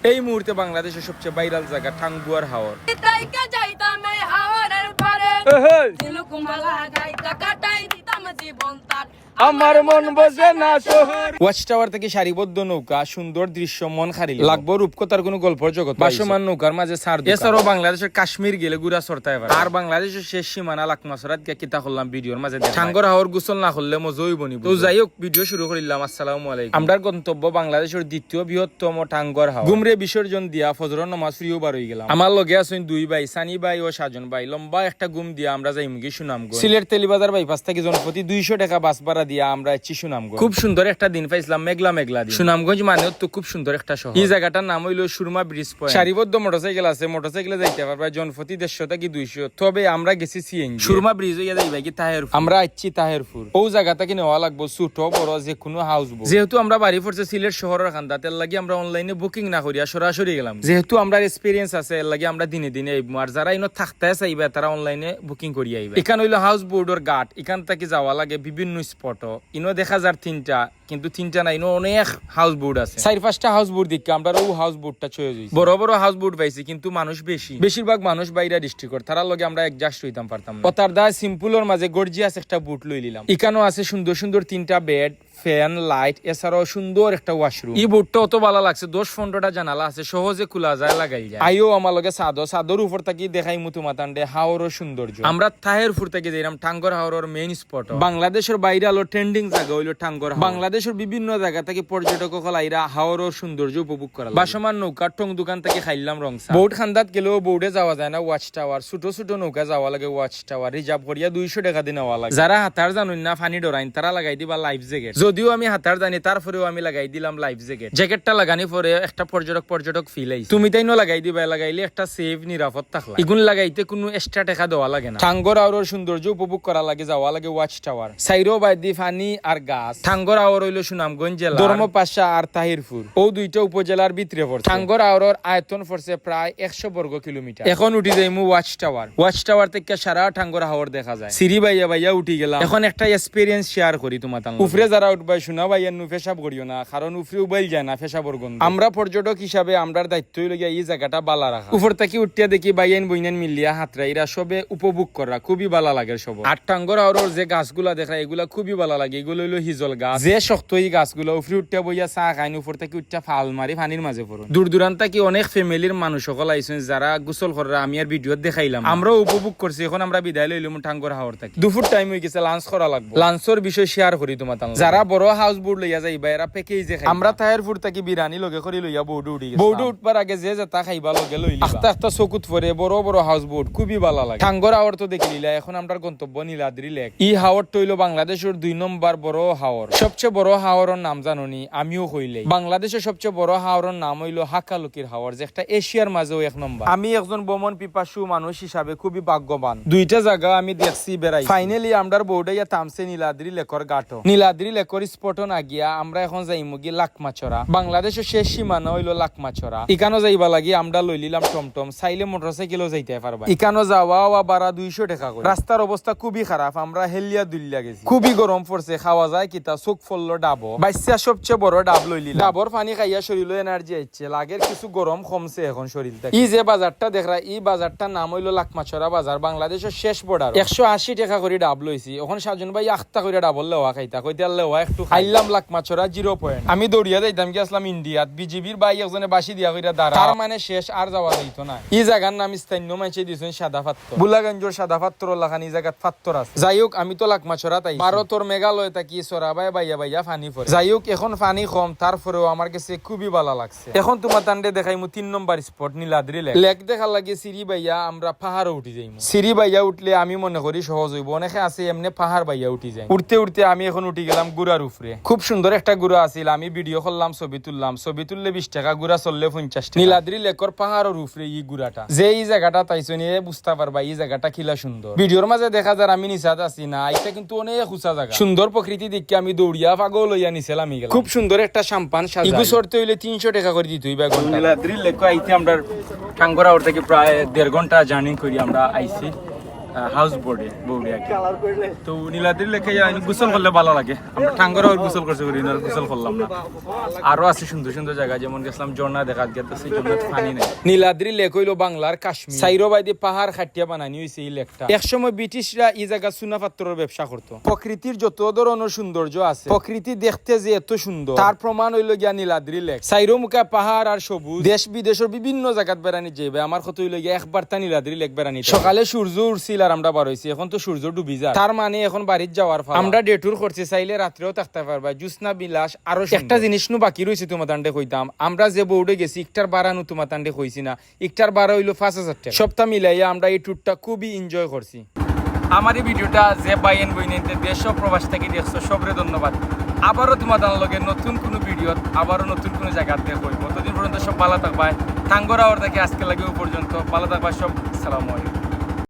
এই মুহূর্তে বাংলাদেশের সবচেয়ে ভাইরাল জায়গা টাঙ্গুয়ার হাওর। আমার মন বসে না শহর। ওয়াচ টাওয়ার থেকে সারিবদ্ধ নৌকা, সুন্দর দৃশ্য, মন খারিল লাগবো। রূপকথার কোনো গল্পের জগৎ, ভাসমান নৌকার মাঝে সার। এছাড়াও বাংলাদেশের কাশ্মীর গেলে গুড়া সরতায় আর বাংলাদেশের শেষ সীমানা লাকমাসরাত গিয়া কিতা করলাম ভিডিওর মাঝে। টাঙ্গুয়ার হাওর গোসল না করলে মজই বনিব। তো যাই হোক, ভিডিও শুরু করিলাম। আসসালামু আলাইকুম। আমরা গন্তব্য বাংলাদেশের দ্বিতীয় বৃহত্তম টাঙ্গুয়ার হাওর। গুমরে বিসর্জন দিয়া ফজরের নামাজ ফ্রিও বার হয়ে গেলাম। আমার লগে আছেন দুই ভাই, সানি ভাই ও সাজন ভাই। লম্বা একটা গুম দিয়া আমরা যাইমুগি সুনামগঞ্জ। সিলেট তেলিবাজার বাইপাস থেকে জনপ্রতি 200 টাকা বাস ভাড়া দিয়া আমরা এসেছি সুনামগঞ্জ। খুব সুন্দর একটা দিন পাইছিলাম, মেঘলা মেঘলা দিন। সুনামগঞ্জ মানে তো খুব সুন্দর একটা শহর। এই জায়গাটার নাম হইলো সুরমা ব্রিজ পয়েন্ট। সারিবদ্ধ মোটরসাইকেল আছে, মোটরসাইকেলে যাইতে পারবা জনপ্রতি 150 থেকে 200। তবে আমরা গেছি সিএনজি। সুরমা ব্রিজ হইয়া যাইবা কি তাহেরপুর। আমরা আইছি তাহেরপুর। ও জায়গাটা কি নেওয়া লাগবো ছোট বড় যে কোনো হাউস বোট। যেহেতু আমরা বাড়ি পড়ছে সিলেট শহরের খান্দাতে লাগি আমরা অনলাইনে বুকিং না করিয়া সরাসরি গেলাম। যেহেতু আমরা এক্সপিরিয়েন্স আছে এর লাগি আমরা দিনে দিনে আইবো। আর যারা ইনো থাকতে চাইবে তারা অনলাইনে বুকিং করিয়া আইবে। এখান হইলো হাউস বোর্ডের ঘাট। এখান থেকে যাওয়া লাগে বিভিন্ন স্পট। ইনো দেখা যার 3টা, কিন্তু 3টা নাই, ইনো অনেক হাউস বোর্ড আছে। 4-5টা হাউস বোর্ড দেখি আমরা ও হাউস বোর্ডটা চয়ে যাই। বড় বড় হাউস বোর্ড পাইছি, কিন্তু মানুষ বেশি। বেশিরভাগ মানুষ বাইরা ডিস্ট্রিক্টর। তারা লগে আমরা অ্যাডজাস্ট হইতাম পারতাম না। কথার দা সিম্পলের মাঝে গর্জিয়াস একটা বুট লই নিলাম। এখানেও আছে সুন্দর সুন্দর 3টা বেড, ফ্যান, লাইট, এছাড়াও সুন্দর একটা ওয়াশরুম। এই বোটটা অত ভালো লাগছে। 10-15টা জানালা আছে, সহজে খোলা যায়, লাগাই যায়। আইও আমার লগে চাদর উপর থাকি দেখাই মুতু মাতান্ডে হাওরের সৌন্দর্য। আমরা তাহেরপুর থেকে যাইলাম টাঙ্গুয়ার হাওরের মেইন স্পট। বাংলাদেশের বাইরে আলো ট্রেন্ডিং জায়গা হইলো টাঙ্গুয়ার হাওর। বাংলাদেশের বিভিন্ন জায়গা থেকে পর্যটক আইরা হাওরের সৌন্দর্য উপভোগ করা। বাসমান নৌকা টং দোকান থেকে খাইলাম রংসা। বোট খান্দাত গেলেও বোর্ডে যাওয়া যায় না। ওয়াচ টাওয়ার, ছোট ছোট নৌকা যাওয়া লাগে। ওয়াচ টাওয়ার রিজার্ভ করিয়া 200 টাকা দিয়ে নেওয়া লাগে। যারা হাতার জানুন না, পানি ডরাইন, তারা লাগাই দিবা লাইফ জ্যাকেট। যদিও আমি হাতার জানি, তারপরেও আমি লাগাই দিলাম লাইফ জ্যাকেট। জ্যাকেটটা লাগানি পরে একটা পর্যটক ফিল আইছে। তুমি তাইনো লাগাই দিবা, লাগাইলে একটা সেফ নিরাপদ থাকলা। এগুন লাগাইতে কোনো এক্সট্রা টাকা দেওয়া লাগে না। টাঙ্গুয়ার হাওরের সৌন্দর্য উপভোগ করা লাগে, যাওয়া লাগে ওয়াচ টাওয়ার। সাইরো বাইদি পানি আর গাছ। টাঙ্গুয়ার হাওর হইলো সুনামগঞ্জ জেলা, ধর্মপাশা আর তাহিরপুর ও দুইটা উপজেলার ভিতরে পড়ছে। টাঙ্গুয়ার হাওরের আয়তন পড়ছে প্রায় 100 বর্গ কিলোমিটার। এখন উঠি যাইমু ওয়াচ টাওয়ার। ওয়াচ টাওয়ার থেকে সারা টাঙ্গুয়ার হাওর দেখা যায়। সিঁড়ি বাইয়া বাইয়া উঠি গেলাম। এখন একটা এক্সপেরিয়েন্স শেয়ার করি তোমার। উফরে যারা উঠবাই শোনা বাইয়া নু পেশাব করিও না, কারণ উফরে উবাইল যায় না পেশাবর গন্ধ। আমরা পর্যটক হিসাবে আমরার দায়িত্ব হইল গিয়া এই জায়গাটা বালা রাখা। উপর থেকে উঠিয়া দেখি বাইয়ান বইনান মিলিয়া হাতরাইরা সবে উপভোগ করা খুবই ভালো লাগে সব। আর টাঙ্গুয়ার হাওরের যে গাছগুলা দেখা এগুলা খুবই ভালো লাগে। এগুলো হইলো হিজল গাছ। যে শক্ত এই গাছগুলো উপরে উঠিয়া বইয়া চা খাইন, উপর থেকে উঠিয়া ফাল মারি পানির মাঝে পড়ুন। দূর দূরান্ত কি অনেক ফ্যামিলির মানুষ সকল আইছেন যারা গোসল করা আমি আর ভিডিও দেখাইলাম। আমরাও উপভোগ করছি। এখন আমরা বিদায় লইলাম টাঙ্গুয়ার হাওর থেকে। দুপুর টাইম হয়ে গেছে, লাঞ্চ করা লাগবে। লাঞ্চের বিষয় শেয়ার করি তোমার। যারা বড় হাউস বোট লইয়া যাইবা এরা প্যাকেজে খাই। আমরা তাহেরপুর থেকে বিরানি লগে করি লইয়া বৌডু উঠি গেছে। বৌডু উঠবার আগে যে যেটা খাইবা লগে লইলি আস্তে আস্তে চকুত পরে বড় বড় হাউস বোট খুবই ভালো লাগে। টাঙ্গুয়ার হাওর তো দেখিলা। এখন আমরা গন্তব্য নীলাদ্রি লেক। এই হাওরটা হইলো বাংলাদেশের 2 নম্বর বড় হাওর। সবচেয়ে বড় হাওরের নাম জানোনি? আমিও কইলাই। বাংলাদেশের সবচেয়ে বড় হাওরের নাম হইলো হাকালুকির হাওর, যে একটা এশিয়ার মাঝেও 1 নম্বর। আমি একজন ভ্রমণ পিপাসু মানুষ হিসাবে খুবই ভাগ্যবান। 2টা জায়গা আমি দেখছি বেড়াই। ফাইনালি আমরার বোর্ডে থামছে নীলাদ্রি লেকর ঘাট। নীলাদ্রি লেকর স্পট না গিয়া আমরা এখন যাইমু গি লাকমাছড়া। বাংলাদেশের শেষ সীমানা হইলো লাকমাছড়া। ইকানো যাইবা লাগি আমরা লই লিলাম টমটম। চাইলে মোটরসাইকেলও যাইতে পারবা। ইকানো যাওয়া ভাড়া 200 টাকা করে। রাস্তার অবস্থা খুবই খারাপ। আমরা হেলিয়া দুলিয়া গেছি। খুবই গরম পড়ছে। খাওয়া যায় কিতা চোখ ফললো ডাবো। বাইসা সবচেয়ে বড় ডাব লই লিলাম। ডাবর পানি খাইয়া শরীরে এনার্জি আইছে। লাগের কিছু গরম কমছে এখন শরীর থেকে। এই যে বাজারটা দেখরা, এই বাজারটার নাম হইলো লাকমাছড়া বাজার। বাংলাদেশের শেষ বর্ডার। 180 টাকা করে ডাব লইছি। এখন সাজন ভাই 8টা করে ডাবল লেওয়া খাইতা কইতে লেওয়া একটু খাইলাম। লাকমাছড়া 0 পয়েন্ট। আমি দৌড়িয়া যাইতাম কি আসলাম ইন্ডিয়াত। বিজিবির ভাই একজনে বাসি দিয়া কইরা দাঁড়া। তার মানে শেষ আর যাওয়া যাইত না। এই জায়গার নাম স্থানীয় মাইছে দিছেন সাদা পাথর। বুলাগঞ্জের সাদা পাথর লাখান এই জায়গাত পাথর আছে। যাই হোক, আমি তো লাকমাছড়া তাই ভারতের মেঘালয় থাকি সরাবাই বাইয়া বাইয়া পানি পড়ে। যাই হোক, এখন পানি কম, তারপরেও আমার কাছে খুবই ভালো লাগছে। এখন তোমার তান্ডে দেখাইমু 3 নম্বর স্পট নীলাদ্রি লেক। লেক দেখার লাগে সিঁড়ি বাইয়া আমরা পাহাড়ে উঠি যাইমু। সিঁড়ি বাইয়া উঠলে আমি মনে করি সহজ হইব। অনেকে আছে এমনি পাহাড় বাইয়া উঠি যায়। উঠতে উঠতে আমি এখন উঠি গেলাম গুড়ার উপরে। খুব সুন্দর একটা গুড়া আছিল। আমি ভিডিও করলাম, ছবি তুললাম। ছবি তুললে 20 টাকা, গুড়া চললে 50 টাকা। নীলাদ্রি লেকর পাহাড়ের উপরে এই গুড়াটা। যে এই জায়গাটা তাইছো নিয়ে বুঝতে পারবা এই জায়গাটা কিলা সুন্দর। ভিডিওর মাঝে দেখা যায় আমি নিচাত আছি না। এটা কিন্তু অনেক উঁচা জায়গা। সুন্দর প্রকৃতি দেখে আমি দৌড়িয়া পাগল লইয়া নিছিলাম। খুব সুন্দর একটা সাম্পান সাজা। ইগু সরতে হইলে 300 টাকা করে দিতে হইবা। নীলাদ্রি লেক আইতে আমরা টাঙ্গুয়ার হাওর থেকে প্রায় 1.5 ঘন্টা জার্নি করি আমরা আইছি। হাউস বোর্ডে বৌড়ি আর কি। তো নীলাদ্রি লেকে গোসল করলে ভালো লাগে। আমরা টাঙ্গরা গোসল করছি গোসল করলাম না। আরো আছে সুন্দর সুন্দর জায়গা, যেমন গেছিলাম ঝর্ণা দেখা গেছে, পানি নেই। নীলাদ্রি লেক হইলো বাংলার কাশ্মীর। সাইরো বাইদি পাহাড় খাটিয়া বানানি হয়েছে এই লেকটা। একসময় ব্রিটিশরা এই জায়গা চুনা পাত্রের ব্যবসা করতো। প্রকৃতির যত ধরনের সৌন্দর্য আছে, প্রকৃতি দেখতে যে এত সুন্দর তার প্রমাণ হইলো গিয়া নীলাদ্রি লেক। সাইরো মুখা পাহাড় আর সবুজ, দেশ বিদেশের বিভিন্ন জায়গাত বেড়ানি যাইবে। আমার কত হইলো গিয়া একবার তা নীলাদ্রি লেক বেড়ানি। সকালে সূর্য উঠছিল আর আমরা বার হইছি, এখন তো সূর্য ডুবি যায়, তার মানে এখন বাড়ির যাওয়ার ফলে আমরা ডেটুর করছি, চাইলে রাত্রেও থাকতে পারবা। জুসনা বিলাস আরো একটা জিনিস নু বাকি রয়েছে তোমাদের কইতাম, আমরা যে বোর্ডে গেছি ইকটার বাড়ানো তোমাদের কইছি না, ইকটার বাড়া হইলো 5,000 টাকা। সপ্তাহ মিলাইয়া আমরা এই ট্যুরটা খুবই এনজয় করছি। আমার এই ভিডিওটা যে বাইন বইনেতে দেশ ও প্রবাস থেকে দেখছো সবরে ধন্যবাদ। আবারও তোমাদের লগে নতুন কোনো ভিডিও, আবারও নতুন কোনো জায়গাতে দেখবো। ততদিন পর্যন্ত সব ভালো থাকবা। টাঙ্গরা ওর থেকে আজকে লাগে পর্যন্ত ভালো থাকবা সব। আসসালামু আলাইকুম।